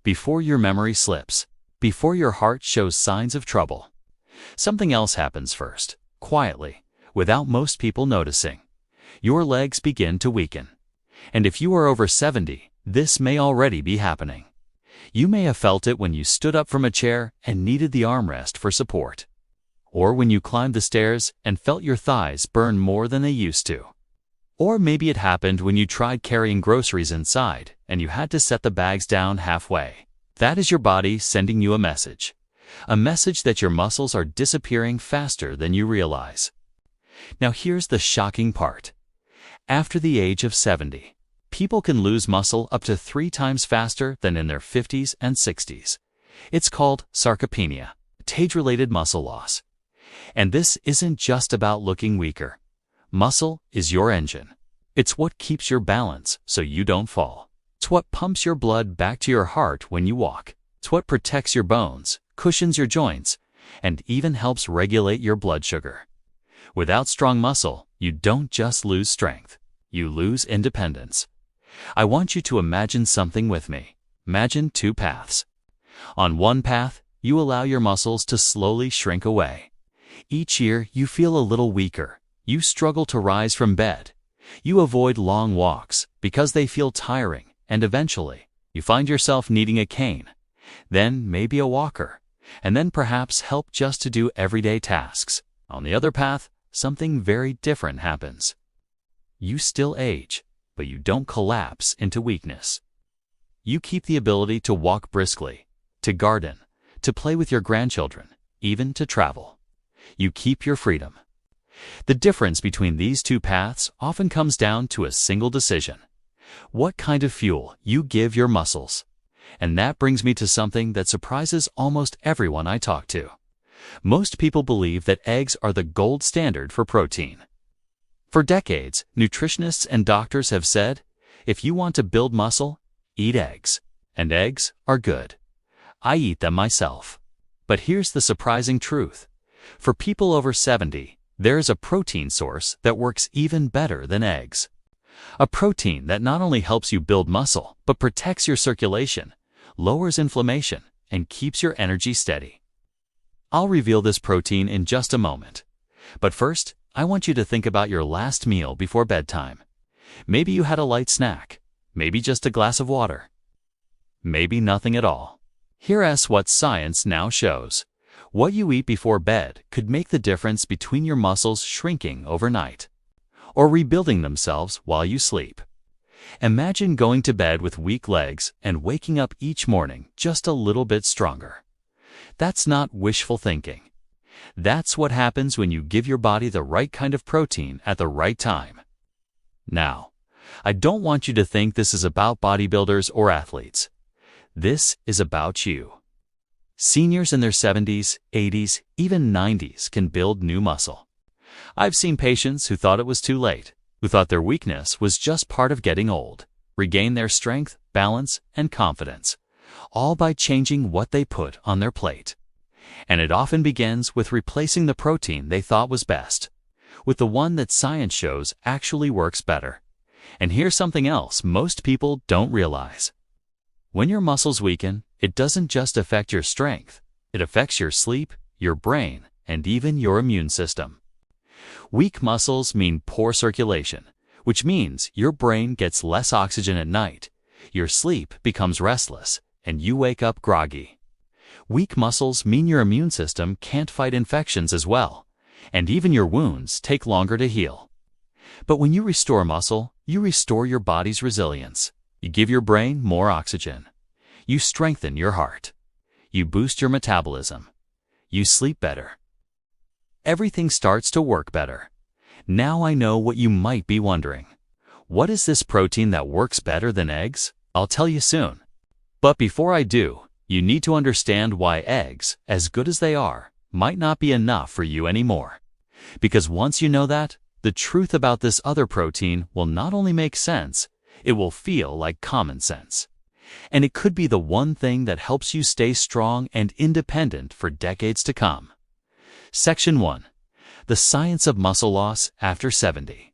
before your memory slips, before your heart shows signs of trouble. Something else happens first, quietly, without most people noticing. Your legs begin to weaken. And if you are over 70, this may already be happening. You may have felt it when you stood up from a chair and needed the armrest for support. Or when you climbed the stairs and felt your thighs burn more than they used to. Or maybe it happened when you tried carrying groceries inside and you had to set the bags down halfway. That is your body sending you a message that your muscles are disappearing faster than you realize. Now here's the shocking part. After the age of 70, people can lose muscle up to 3 times faster than in their 50s and 60s. It's called sarcopenia, age-related muscle loss. And this isn't just about looking weaker. Muscle is your engine. It's what keeps your balance so you don't fall. It's what pumps your blood back to your heart when you walk. It's what protects your bones, cushions your joints, and even helps regulate your blood sugar. Without strong muscle, you don't just lose strength. You lose independence. I want you to imagine something with me. Imagine 2 paths. On one path, you allow your muscles to slowly shrink away. Each year, you feel a little weaker. You struggle to rise from bed. You avoid long walks because they feel tiring, and eventually, you find yourself needing a cane, then maybe a walker, and then perhaps help just to do everyday tasks. On the other path, something very different happens. You still age, but you don't collapse into weakness. You keep the ability to walk briskly, to garden, to play with your grandchildren, even to travel. You keep your freedom. The difference between these 2 paths often comes down to a single decision: what kind of fuel you give your muscles. And that brings me to something that surprises almost everyone I talk to. Most people believe that eggs are the gold standard for protein. For decades, nutritionists and doctors have said, if you want to build muscle, eat eggs. And eggs are good. I eat them myself. But here's the surprising truth. For people over 70, there is a protein source that works even better than eggs. A protein that not only helps you build muscle, but protects your circulation, lowers inflammation, and keeps your energy steady. I'll reveal this protein in just a moment. But first, I want you to think about your last meal before bedtime. Maybe you had a light snack, maybe just a glass of water, maybe nothing at all. Here's what science now shows. What you eat before bed could make the difference between your muscles shrinking overnight or rebuilding themselves while you sleep. Imagine going to bed with weak legs and waking up each morning just a little bit stronger. That's not wishful thinking. That's what happens when you give your body the right kind of protein at the right time. Now, I don't want you to think this is about bodybuilders or athletes. This is about you. Seniors in their 70s, 80s, even 90s can build new muscle. I've seen patients who thought it was too late, who thought their weakness was just part of getting old, regain their strength, balance, and confidence, all by changing what they put on their plate. And it often begins with replacing the protein they thought was best, with the one that science shows actually works better. And here's something else most people don't realize. When your muscles weaken, it doesn't just affect your strength. It affects your sleep, your brain, and even your immune system. Weak muscles mean poor circulation, which means your brain gets less oxygen at night, your sleep becomes restless, and you wake up groggy. Weak muscles mean your immune system can't fight infections as well, and even your wounds take longer to heal. But when you restore muscle, you restore your body's resilience. You give your brain more oxygen. You strengthen your heart. You boost your metabolism. You sleep better. Everything starts to work better. Now I know what you might be wondering. What is this protein that works better than eggs? I'll tell you soon. But before I do, you need to understand why eggs, as good as they are, might not be enough for you anymore. Because once you know that, the truth about this other protein will not only make sense, it will feel like common sense. And it could be the one thing that helps you stay strong and independent for decades to come. Section 1. The Science of Muscle Loss After 70.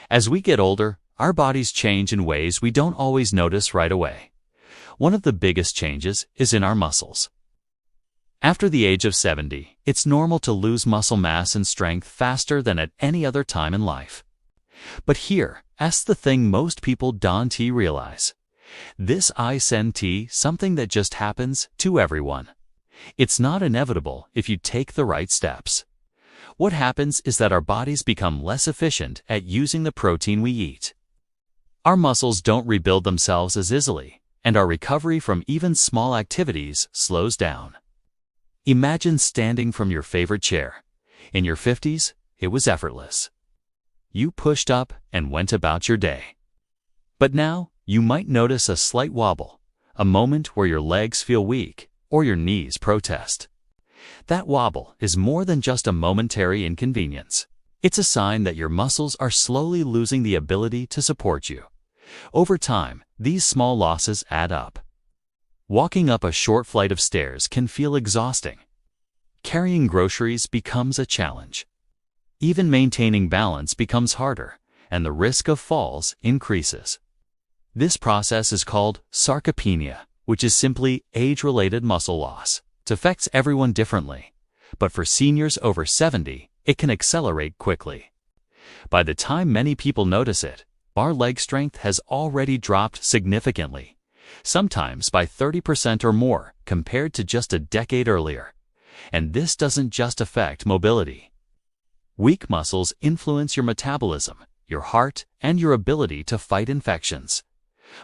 As we get older, our bodies change in ways we don't always notice right away. One of the biggest changes is in our muscles. After the age of 70, it's normal to lose muscle mass and strength faster than at any other time in life. But here's the thing most people don't realize. This isn't something that just happens to everyone. It's not inevitable if you take the right steps. What happens is that our bodies become less efficient at using the protein we eat. Our muscles don't rebuild themselves as easily, and our recovery from even small activities slows down. Imagine standing from your favorite chair. In your 50s, it was effortless. You pushed up and went about your day. But now, you might notice a slight wobble, a moment where your legs feel weak or your knees protest. That wobble is more than just a momentary inconvenience. It's a sign that your muscles are slowly losing the ability to support you. Over time, these small losses add up. Walking up a short flight of stairs can feel exhausting. Carrying groceries becomes a challenge. Even maintaining balance becomes harder, and the risk of falls increases. This process is called sarcopenia, which is simply age-related muscle loss. It affects everyone differently, but for seniors over 70, it can accelerate quickly. By the time many people notice it, our leg strength has already dropped significantly, sometimes by 30% or more compared to just a decade earlier. And this doesn't just affect mobility. Weak muscles influence your metabolism, your heart, and your ability to fight infections.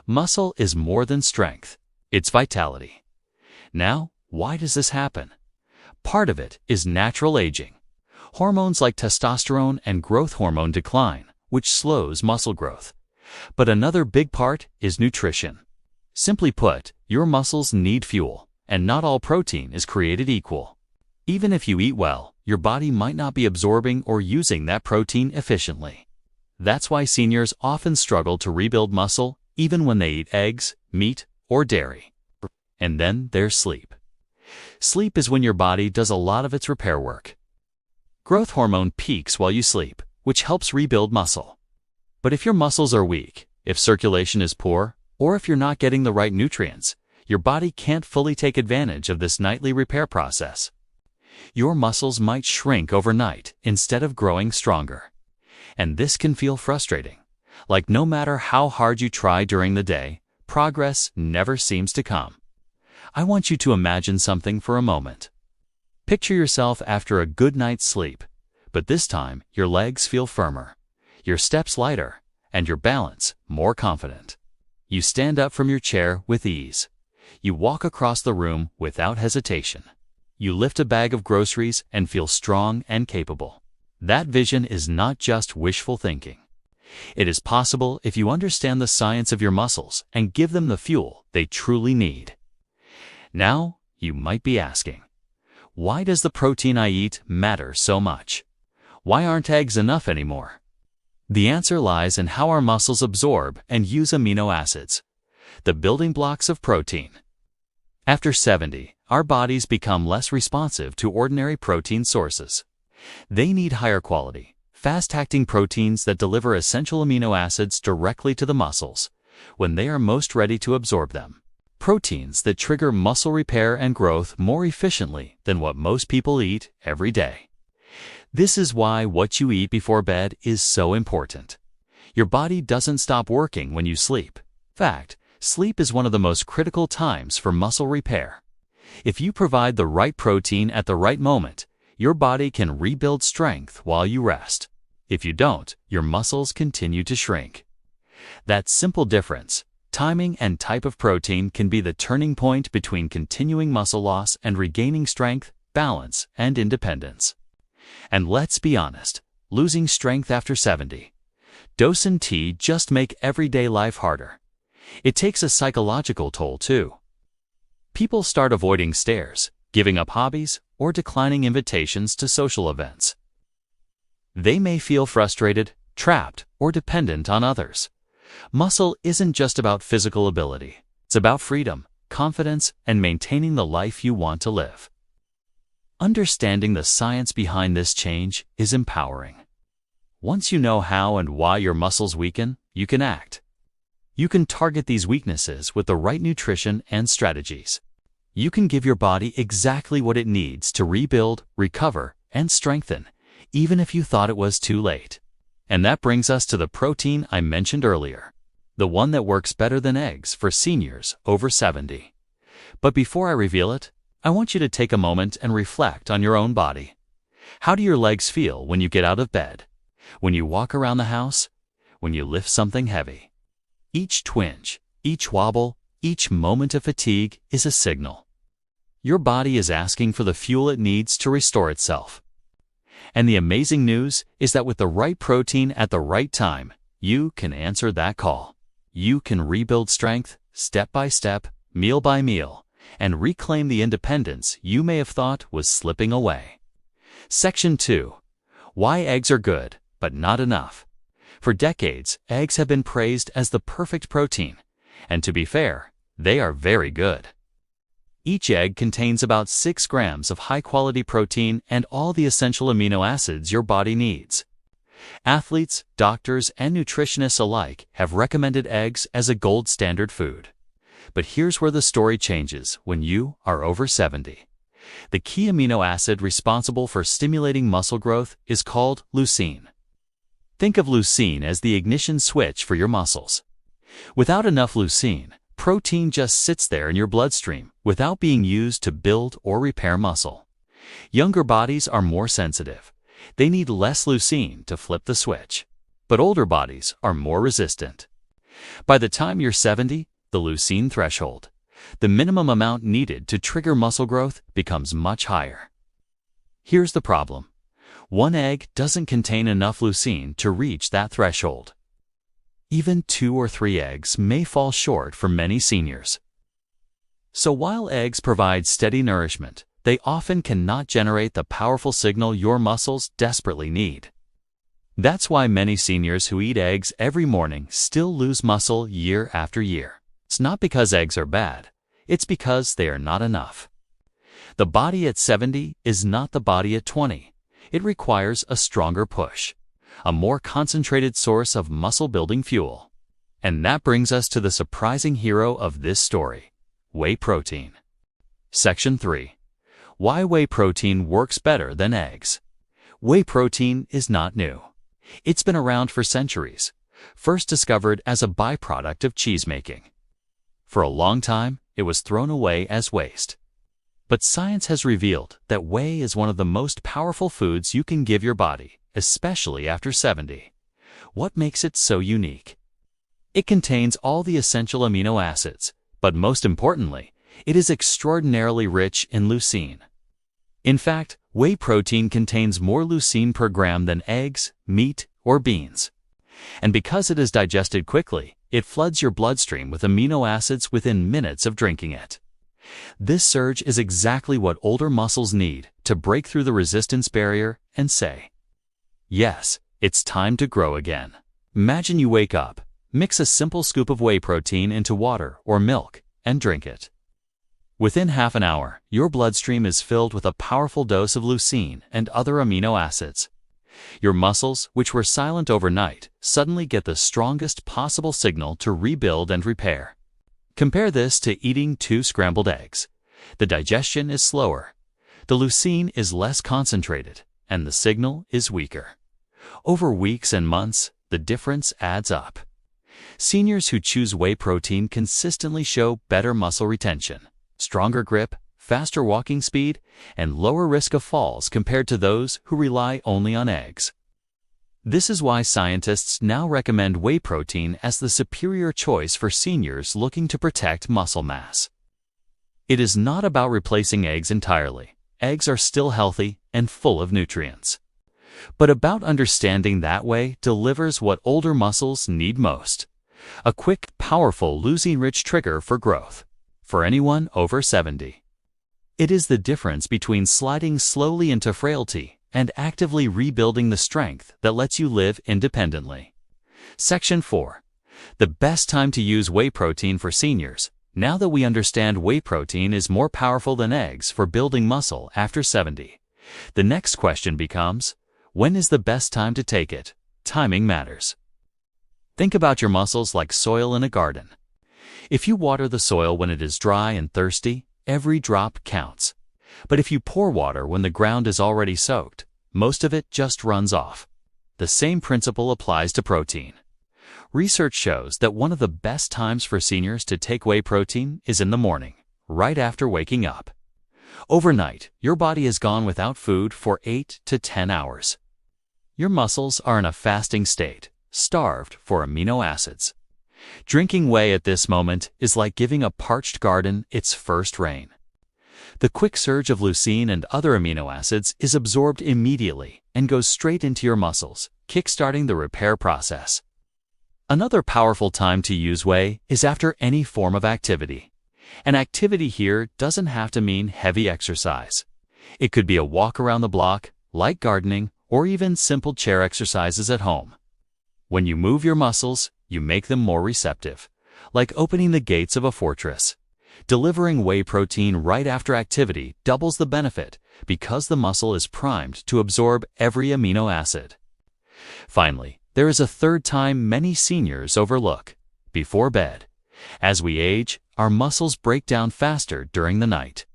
Muscle is more than strength, it's vitality. Now, why does this happen? Part of it is natural aging. Hormones like testosterone and growth hormone decline, which slows muscle growth. But another big part is nutrition. Simply put, your muscles need fuel, and not all protein is created equal. Even if you eat well, your body might not be absorbing or using that protein efficiently. That's why seniors often struggle to rebuild muscle even when they eat eggs, meat, or dairy. And then there's sleep. Sleep is when your body does a lot of its repair work. Growth hormone peaks while you sleep, which helps rebuild muscle. But if your muscles are weak, if circulation is poor, or if you're not getting the right nutrients, your body can't fully take advantage of this nightly repair process. Your muscles might shrink overnight instead of growing stronger. And this can feel frustrating. Like no matter how hard you try during the day, progress never seems to come. I want you to imagine something for a moment. Picture yourself after a good night's sleep, but this time your legs feel firmer, your steps lighter, and your balance more confident. You stand up from your chair with ease. You walk across the room without hesitation. You lift a bag of groceries and feel strong and capable. That vision is not just wishful thinking. It is possible if you understand the science of your muscles and give them the fuel they truly need. Now, you might be asking, why does the protein I eat matter so much? Why aren't eggs enough anymore? The answer lies in how our muscles absorb and use amino acids, the building blocks of protein. After 70, our bodies become less responsive to ordinary protein sources. They need higher quality, fast-acting proteins that deliver essential amino acids directly to the muscles when they are most ready to absorb them. Proteins that trigger muscle repair and growth more efficiently than what most people eat every day. This is why what you eat before bed is so important. Your body doesn't stop working when you sleep. In fact, sleep is one of the most critical times for muscle repair. If you provide the right protein at the right moment, your body can rebuild strength while you rest. If you don't, your muscles continue to shrink. That simple difference, timing and type of protein, can be the turning point between continuing muscle loss and regaining strength, balance, and independence. And let's be honest, losing strength after 70 doesn't just make everyday life harder. It takes a psychological toll too. People start avoiding stairs, giving up hobbies, or declining invitations to social events. They may feel frustrated, trapped, or dependent on others. Muscle isn't just about physical ability. It's about freedom, confidence, and maintaining the life you want to live. Understanding the science behind this change is empowering. Once you know how and why your muscles weaken, you can act. You can target these weaknesses with the right nutrition and strategies. You can give your body exactly what it needs to rebuild, recover, and strengthen, even if you thought it was too late. And that brings us to the protein I mentioned earlier, the one that works better than eggs for seniors over 70. But before I reveal it, I want you to take a moment and reflect on your own body. How do your legs feel when you get out of bed? When you walk around the house? When you lift something heavy? Each twinge, each wobble, each moment of fatigue is a signal. Your body is asking for the fuel it needs to restore itself. And the amazing news is that with the right protein at the right time, you can answer that call. You can rebuild strength step by step, meal by meal, and reclaim the independence you may have thought was slipping away. Section 2. Why eggs are good, but not enough. For decades, eggs have been praised as the perfect protein, and to be fair, they are very good. Each egg contains about 6 grams of high-quality protein and all the essential amino acids your body needs. Athletes, doctors, and nutritionists alike have recommended eggs as a gold standard food. But here's where the story changes when you are over 70. The key amino acid responsible for stimulating muscle growth is called leucine. Think of leucine as the ignition switch for your muscles. Without enough leucine, protein just sits there in your bloodstream without being used to build or repair muscle. Younger bodies are more sensitive. They need less leucine to flip the switch. But older bodies are more resistant. By the time you're 70, the leucine threshold, the minimum amount needed to trigger muscle growth, becomes much higher. Here's the problem. One egg doesn't contain enough leucine to reach that threshold. Even 2 or 3 eggs may fall short for many seniors. So while eggs provide steady nourishment, they often cannot generate the powerful signal your muscles desperately need. That's why many seniors who eat eggs every morning still lose muscle year after year. It's not because eggs are bad, it's because they are not enough. The body at 70 is not the body at 20. It requires a stronger push, a more concentrated source of muscle-building fuel. And that brings us to the surprising hero of this story, whey protein. Section 3. Why whey protein works better than eggs. Whey protein is not new. It's been around for centuries, first discovered as a byproduct of cheesemaking. For a long time, it was thrown away as waste. But science has revealed that whey is one of the most powerful foods you can give your body, especially after 70. What makes it so unique? It contains all the essential amino acids, but most importantly, it is extraordinarily rich in leucine. In fact, whey protein contains more leucine per gram than eggs, meat, or beans. And because it is digested quickly, it floods your bloodstream with amino acids within minutes of drinking it. This surge is exactly what older muscles need to break through the resistance barrier and say, yes, it's time to grow again. Imagine you wake up, mix a simple scoop of whey protein into water or milk, and drink it. Within half an hour, your bloodstream is filled with a powerful dose of leucine and other amino acids. Your muscles, which were silent overnight, suddenly get the strongest possible signal to rebuild and repair. Compare this to eating 2 scrambled eggs. The digestion is slower, the leucine is less concentrated, and the signal is weaker. Over weeks and months, the difference adds up. Seniors who choose whey protein consistently show better muscle retention, stronger grip, faster walking speed, and lower risk of falls compared to those who rely only on eggs. This is why scientists now recommend whey protein as the superior choice for seniors looking to protect muscle mass. It is not about replacing eggs entirely. Eggs are still healthy and full of nutrients. But about understanding that whey delivers what older muscles need most: a quick, powerful, leucine-rich trigger for growth, for anyone over 70. It is the difference between sliding slowly into frailty and actively rebuilding the strength that lets you live independently. Section 4. The best time to use whey protein for seniors. Now that we understand whey protein is more powerful than eggs for building muscle after 70, the next question becomes, when is the best time to take it? Timing matters. Think about your muscles like soil in a garden. If you water the soil when it is dry and thirsty, every drop counts. But if you pour water when the ground is already soaked, most of it just runs off. The same principle applies to protein. Research shows that one of the best times for seniors to take whey protein is in the morning, right after waking up. Overnight, your body has gone without food for 8 to 10 hours. Your muscles are in a fasting state, starved for amino acids. Drinking whey at this moment is like giving a parched garden its first rain. The quick surge of leucine and other amino acids is absorbed immediately and goes straight into your muscles, kickstarting the repair process. Another powerful time to use whey is after any form of activity. An activity here doesn't have to mean heavy exercise. It could be a walk around the block, light gardening, or even simple chair exercises at home. When you move your muscles, you make them more receptive, like opening the gates of a fortress. Delivering whey protein right after activity doubles the benefit because the muscle is primed to absorb every amino acid. Finally, there is a third time many seniors overlook: before bed. As we age, our muscles break down faster during the night.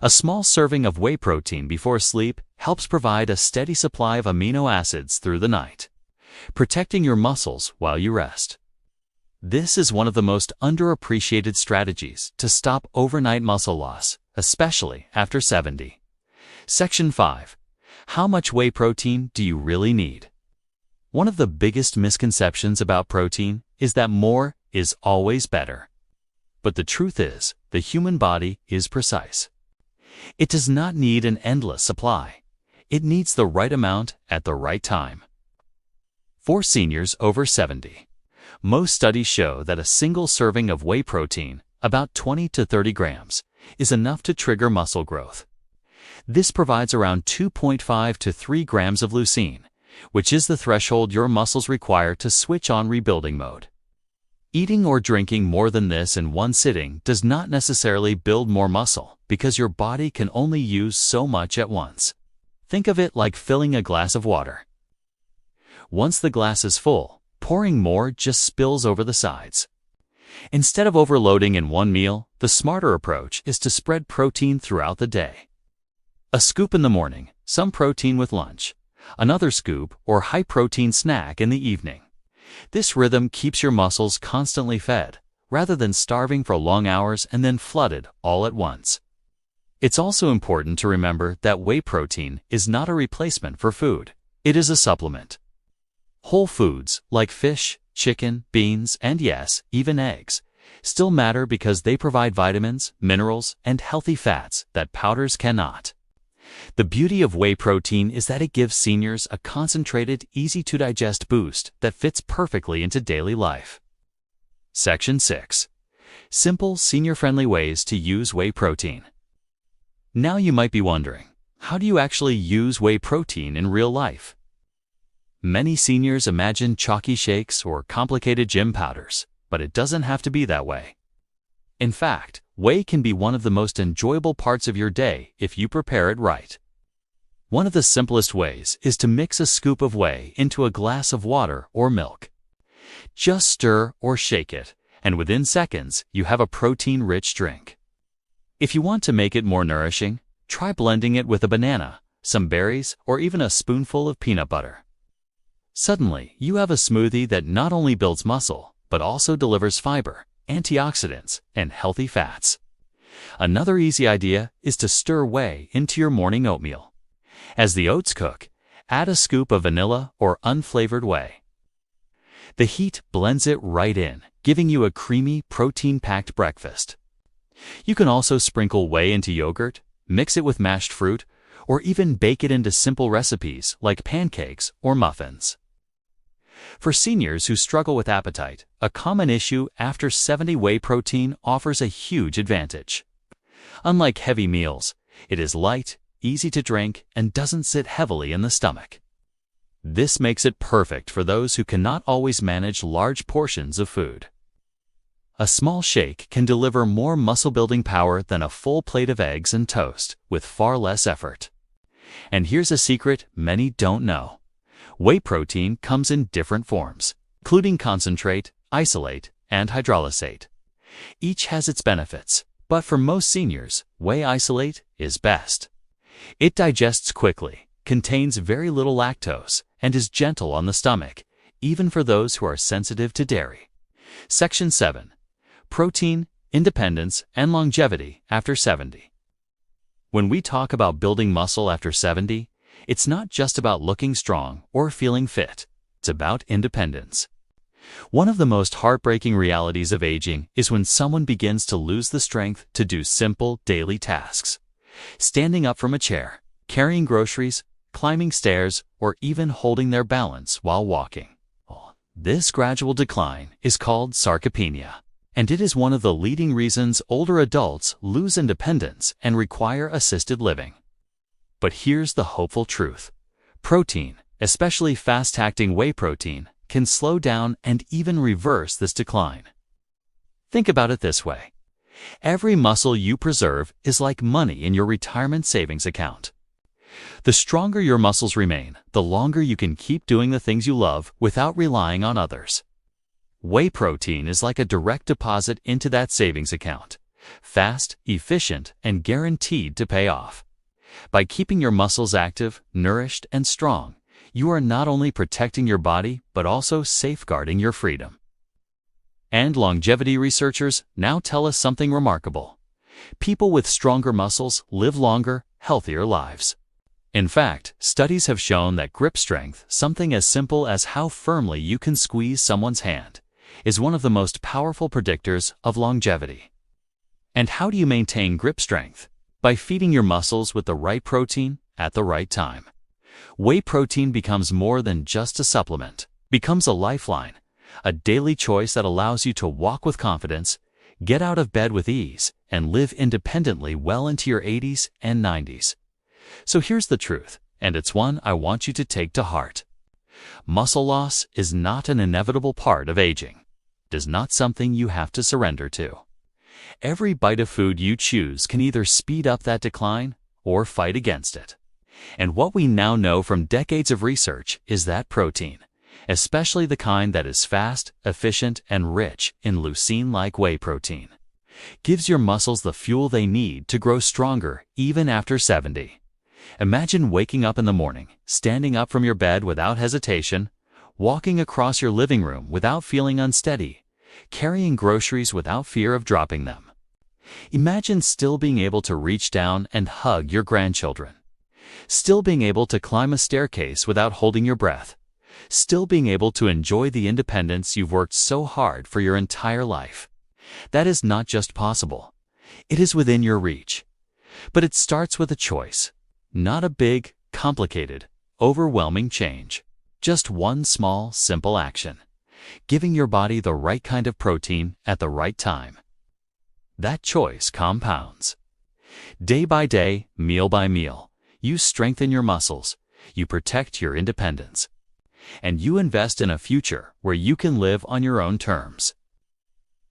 A small serving of whey protein before sleep helps provide a steady supply of amino acids through the night, protecting your muscles while you rest. This is one of the most underappreciated strategies to stop overnight muscle loss, especially after 70. Section 5. How much whey protein do you really need? One of the biggest misconceptions about protein is that more is always better. But the truth is, the human body is precise. It does not need an endless supply. It needs the right amount at the right time. For seniors over 70, most studies show that a single serving of whey protein, about 20 to 30 grams, is enough to trigger muscle growth. This provides around 2.5 to 3 grams of leucine, which is the threshold your muscles require to switch on rebuilding mode. Eating or drinking more than this in one sitting does not necessarily build more muscle because your body can only use so much at once. Think of it like filling a glass of water. Once the glass is full, pouring more just spills over the sides. Instead of overloading in one meal, the smarter approach is to spread protein throughout the day. A scoop in the morning, some protein with lunch, another scoop or high-protein snack in the evening. This rhythm keeps your muscles constantly fed, rather than starving for long hours and then flooded all at once. It's also important to remember that whey protein is not a replacement for food. It is a supplement. Whole foods like fish, chicken, beans, and yes, even eggs, still matter because they provide vitamins, minerals, and healthy fats that powders cannot. The beauty of whey protein is that it gives seniors a concentrated, easy-to-digest boost that fits perfectly into daily life. Section 6. Simple, senior-friendly ways to use whey protein. Now you might be wondering, how do you actually use whey protein in real life? Many seniors imagine chalky shakes or complicated gym powders, but it doesn't have to be that way. In fact, whey can be one of the most enjoyable parts of your day if you prepare it right. One of the simplest ways is to mix a scoop of whey into a glass of water or milk. Just stir or shake it, and within seconds, you have a protein-rich drink. If you want to make it more nourishing, try blending it with a banana, some berries, or even a spoonful of peanut butter. Suddenly, you have a smoothie that not only builds muscle, but also delivers fiber, antioxidants, and healthy fats. Another easy idea is to stir whey into your morning oatmeal. As the oats cook, add a scoop of vanilla or unflavored whey. The heat blends it right in, giving you a creamy, protein-packed breakfast. You can also sprinkle whey into yogurt, mix it with mashed fruit, or even bake it into simple recipes like pancakes or muffins. For seniors who struggle with appetite, a common issue after 70, whey protein offers a huge advantage. Unlike heavy meals, it is light, easy to drink, and doesn't sit heavily in the stomach. This makes it perfect for those who cannot always manage large portions of food. A small shake can deliver more muscle-building power than a full plate of eggs and toast, with far less effort. And here's a secret many don't know. Whey protein comes in different forms. including concentrate, isolate, and hydrolysate. Each has its benefits, but for most seniors, whey isolate is best. It digests quickly, contains very little lactose, and is gentle on the stomach, even for those who are sensitive to dairy. Section 7. Protein, Independence, and Longevity after 70. When we talk about building muscle after 70, it's not just about looking strong or feeling fit. It's about independence. One of the most heartbreaking realities of aging is when someone begins to lose the strength to do simple daily tasks. Standing up from a chair, carrying groceries, climbing stairs, or even holding their balance while walking. This gradual decline is called sarcopenia, and it is one of the leading reasons older adults lose independence and require assisted living. But here's the hopeful truth. Protein, especially fast-acting whey protein, can slow down and even reverse this decline. Think about it this way. Every muscle you preserve is like money in your retirement savings account. The stronger your muscles remain, the longer you can keep doing the things you love without relying on others. Whey protein is like a direct deposit into that savings account. Fast, efficient, and guaranteed to pay off. By keeping your muscles active, nourished, and strong, you are not only protecting your body, but also safeguarding your freedom. And longevity researchers now tell us something remarkable. People with stronger muscles live longer, healthier lives. In fact, studies have shown that grip strength, something as simple as how firmly you can squeeze someone's hand, is one of the most powerful predictors of longevity. And how do you maintain grip strength? By feeding your muscles with the right protein at the right time. Whey protein becomes more than just a supplement, becomes a lifeline, a daily choice that allows you to walk with confidence, get out of bed with ease, and live independently well into your 80s and 90s. So here's the truth, and it's one I want you to take to heart. Muscle loss is not an inevitable part of aging. It is not something you have to surrender to. Every bite of food you choose can either speed up that decline or fight against it. And what we now know from decades of research is that protein, especially the kind that is fast, efficient, and rich in leucine-like whey protein, gives your muscles the fuel they need to grow stronger even after 70. Imagine waking up in the morning, standing up from your bed without hesitation, walking across your living room without feeling unsteady, carrying groceries without fear of dropping them. Imagine still being able to reach down and hug your grandchildren, still being able to climb a staircase without holding your breath, still being able to enjoy the independence you've worked so hard for your entire life. That is not just possible. It is within your reach. But it starts with a choice. Not a big, complicated, overwhelming change. Just one small, simple action. Giving your body the right kind of protein at the right time. That choice compounds. Day by day, meal by meal, you strengthen your muscles, you protect your independence, and you invest in a future where you can live on your own terms.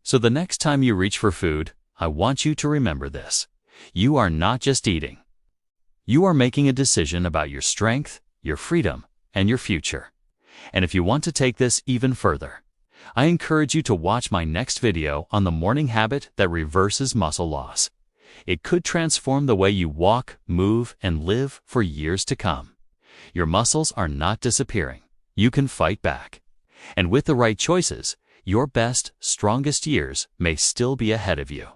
So the next time you reach for food, I want you to remember this. You are not just eating. You are making a decision about your strength, your freedom, and your future. And if you want to take this even further, I encourage you to watch my next video on the morning habit that reverses muscle loss. It could transform the way you walk, move, and live for years to come. Your muscles are not disappearing. You can fight back. And with the right choices, your best, strongest years may still be ahead of you.